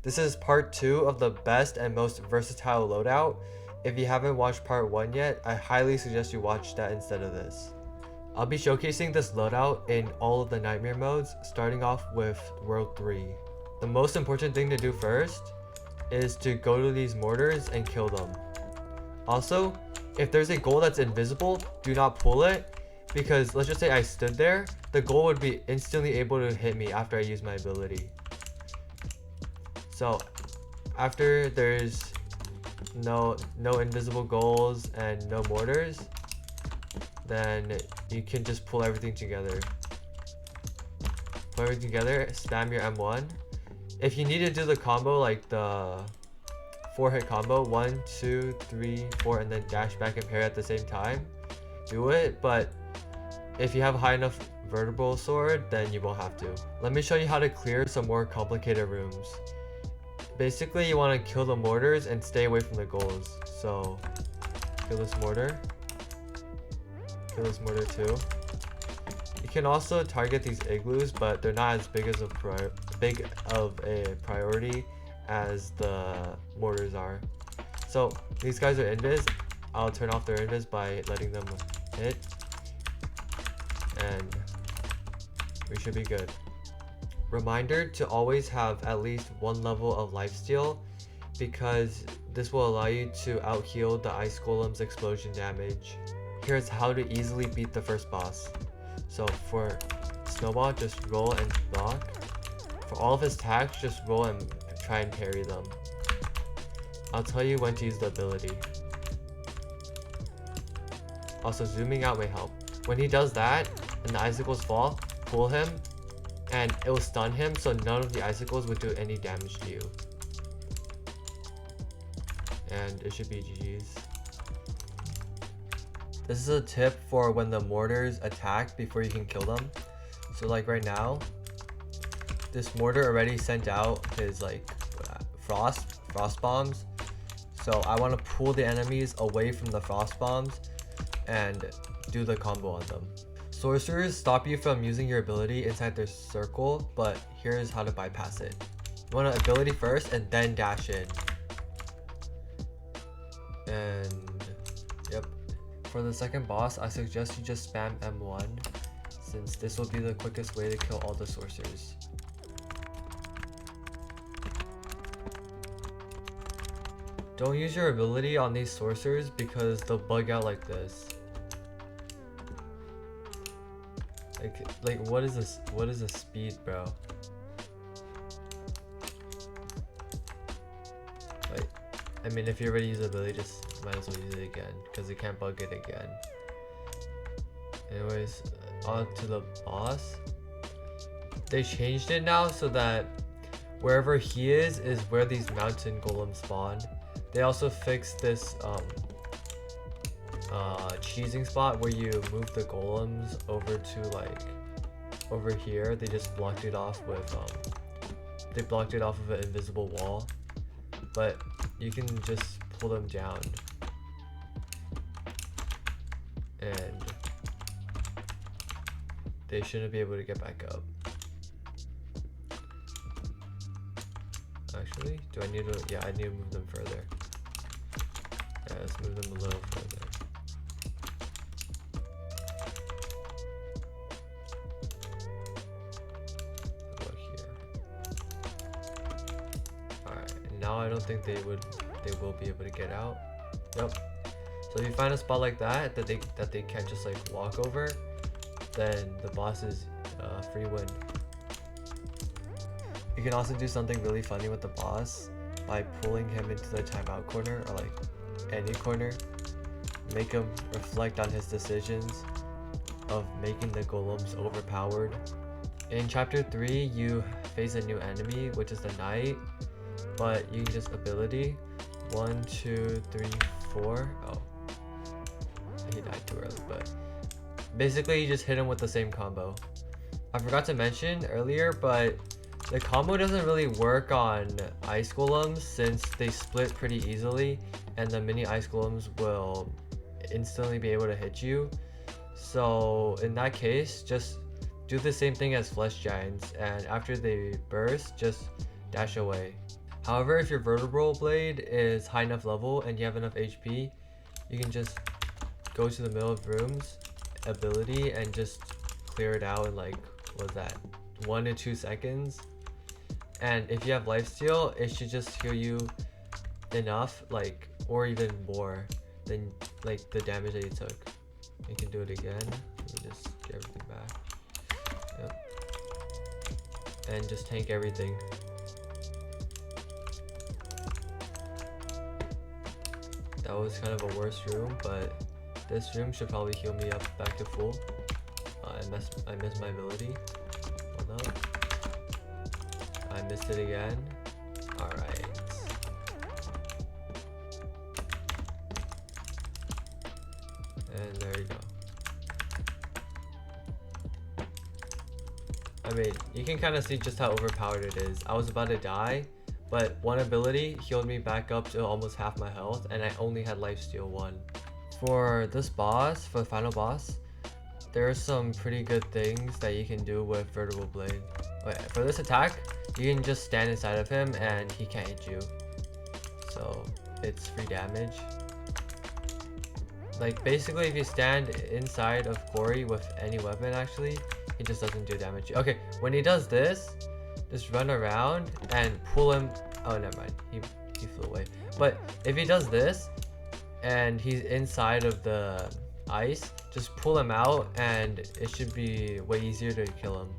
This is part 2 of the best and most versatile loadout. If you haven't watched part 1 yet, I highly suggest you watch that instead of this. I'll be showcasing this loadout in all of the nightmare modes, starting off with World 3. The most important thing to do first is to go to these mortars and kill them. Also, if there's a goal that's invisible, do not pull it, because let's just say I stood there, the goal would be instantly able to hit me after I use my ability. So after there's no invisible goals and no mortars, then you can just pull everything together. Pull everything together, spam your M1. If you need to do the combo, like the 4-hit combo, 1, 2, 3, 4, and then dash back and parry at the same time, do it. But if you have a high enough vertebral sword, then you won't have to. Let me show you how to clear some more complicated rooms. Basically, you want to kill the mortars and stay away from the goals. So kill this mortar. Kill this mortar too. You can also target these igloos, but they're not as big of a priority as the mortars are. So these guys are invis. I'll turn off their invis by letting them hit, and we should be good. Reminder to always have at least 1 level of lifesteal, because this will allow you to out heal the ice golem's explosion damage. Here's how to easily beat the first boss. So for Snowball, just roll and block. For all of his attacks, just roll and try and parry them. I'll tell you when to use the ability. Also, zooming out may help. When he does that and the icicles fall, pull him and it will stun him, so none of the icicles would do any damage to you. And it should be GG's. This is a tip for when the mortars attack before you can kill them. So like right now, this mortar already sent out his like frost bombs. So I want to pull the enemies away from the frost bombs and do the combo on them. Sorcerers stop you from using your ability inside their circle, but here's how to bypass it. You want an ability first and then dash in. And yep. For the second boss, I suggest you just spam M1, since this will be the quickest way to kill all the sorcerers. Don't use your ability on these sorcerers because they'll bug out like this. Like what is this? What is the speed, bro? Like, I mean, if you already use the ability, just might as well use it again, because it can't bug it again. Anyways, on to the boss. They changed it now so that wherever he is where these mountain golems spawn. They also fixed this cheesing spot where you move the golems over to like over here. They just blocked it off with an invisible wall, but you can just pull them down and they shouldn't be able to get back up. Actually, do I need to? Yeah, I need to move them further. Yeah, let's move them a little further. About here. Alright, and now I don't think they will be able to get out. Yep. So if you find a spot like that they can't just like walk over, then the boss is free win. You can also do something really funny with the boss by pulling him into the timeout corner, or like any corner. Make him reflect on his decisions of making the golems overpowered. In chapter 3, you face a new enemy, which is the knight, but you can just ability 1, 2, 3, 4. Oh, he died too early, but basically you just hit him with the same combo. I forgot to mention earlier, but the combo doesn't really work on ice golems since they split pretty easily and the mini ice golems will instantly be able to hit you. So in that case, just do the same thing as flesh giants, and after they burst, just dash away. However, if your vertebral blade is high enough level and you have enough HP, you can just go to the middle of rooms, ability, and just clear it out in like, what's that, 1 to 2 seconds. And if you have lifesteal, it should just heal you enough, like, or even more than like the damage that you took. You can do it again. Let me just get everything back. Yep. And just tank everything. That was kind of a worse room, but this room should probably heal me up back to full. I missed my ability. Well, no. I missed it again. Alright. And there you go. I mean, you can kind of see just how overpowered it is. I was about to die, but one ability healed me back up to almost half my health, and I only had lifesteal 1. For this boss, for the final boss, there are some pretty good things that you can do with Vertebral Blade. Wait, for this attack, you can just stand inside of him and he can't hit you. So it's free damage. Like basically if you stand inside of Corey with any weapon actually, he just doesn't do damage. Okay, when he does this, just run around and pull him. Oh, never mind. He flew away. But if he does this and he's inside of the ice, just pull him out and it should be way easier to kill him.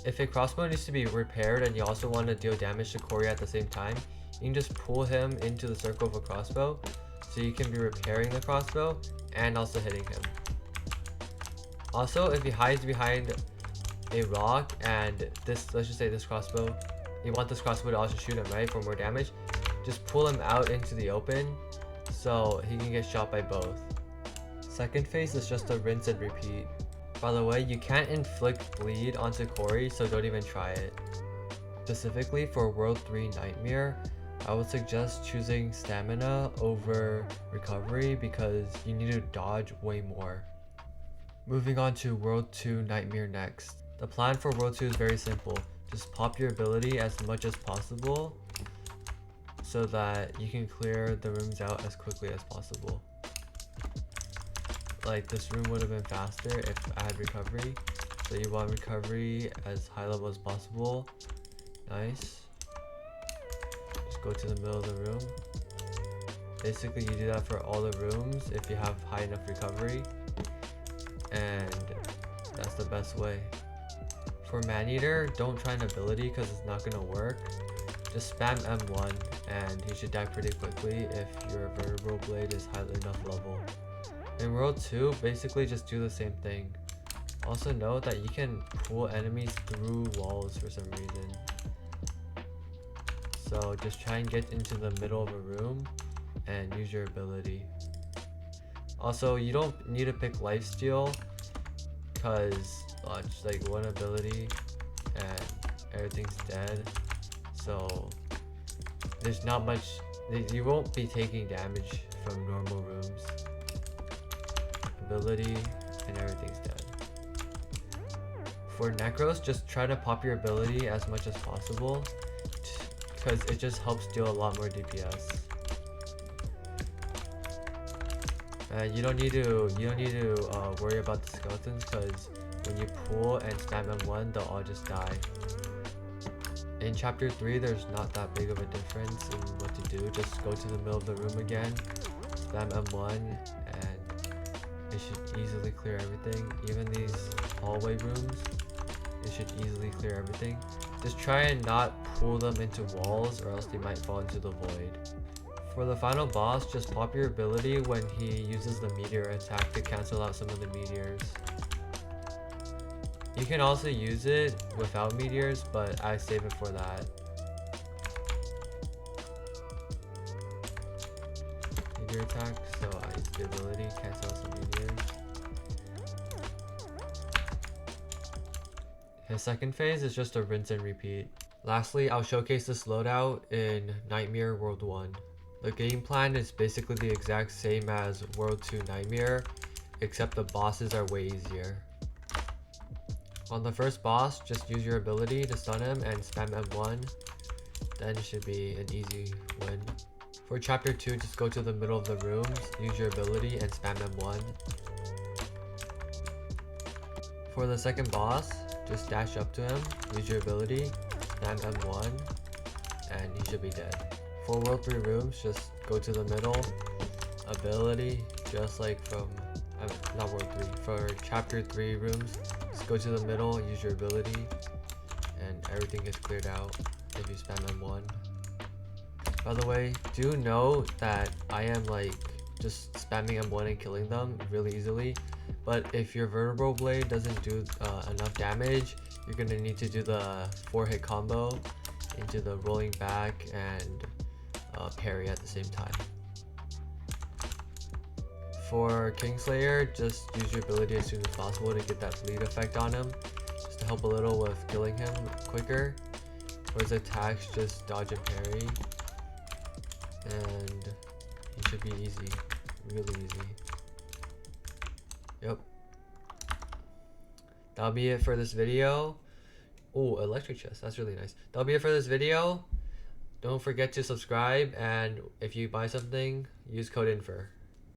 If a crossbow needs to be repaired and you also want to deal damage to Corey at the same time, you can just pull him into the circle of a crossbow, so you can be repairing the crossbow and also hitting him. Also, if he hides behind a rock and this, let's just say this crossbow, you want this crossbow to also shoot him, right, for more damage, just pull him out into the open so he can get shot by both. Second phase is just a rinse and repeat. By the way, you can't inflict bleed onto Corey, so don't even try it. Specifically for World 3 Nightmare, I would suggest choosing stamina over recovery because you need to dodge way more. Moving on to World 2 Nightmare next. The plan for World 2 is very simple. Just pop your ability as much as possible so that you can clear the rooms out as quickly as possible. Like this room would have been faster if I had recovery. So you want recovery as high level as possible. Nice. Just go to the middle of the room. Basically you do that for all the rooms if you have high enough recovery. And that's the best way. For Maneater, don't try an ability because it's not going to work. Just spam M1 and he should die pretty quickly if your Vertebral Blade is high enough level. In World 2, basically just do the same thing. Also note that you can pull enemies through walls for some reason. So just try and get into the middle of a room and use your ability. Also, you don't need to pick lifesteal because just like one ability and everything's dead. So there's not much, you won't be taking damage from normal rooms. Ability and everything's dead. For Necros, just try to pop your ability as much as possible because it just helps deal a lot more DPS. You don't need to worry about the skeletons because when you pull and spam M1, they'll all just die. In chapter 3, there's not that big of a difference in what to do. Just go to the middle of the room again, spam M1, and it should easily clear everything. Even these hallway rooms, it should easily clear everything. Just try and not pull them into walls or else they might fall into the void. For the final boss, just pop your ability when he uses the meteor attack to cancel out some of the meteors. You can also use it without meteors, but I save it for that. Meteor attack, so I use the ability, cancel out some meteors. His second phase is just a rinse and repeat. Lastly, I'll showcase this loadout in Nightmare World 1. The game plan is basically the exact same as World 2 Nightmare, except the bosses are way easier. On the first boss, just use your ability to stun him and spam M1. then it should be an easy win. For chapter 2, just go to the middle of the rooms, use your ability, and spam M1. For the second boss, just dash up to him, use your ability, spam M1, and he should be dead. For World 3 rooms, just go to the middle, ability, just like from, not World 3, for chapter 3 rooms, just go to the middle, use your ability, and everything gets cleared out if you spam M1. By the way, do note that I am like just spamming M1 and killing them really easily, but if your vertebral blade doesn't do enough damage, you're gonna need to do the 4-hit combo into the rolling back and parry at the same time. For Kingslayer, just use your ability as soon as possible to get that bleed effect on him, just to help a little with killing him quicker. For his attacks, just dodge and parry, and he should be easy, really easy. Yep. That'll be it for this video. Oh, electric chest, that's really nice. That'll be it for this video. Don't forget to subscribe, and if you buy something, use code Infer.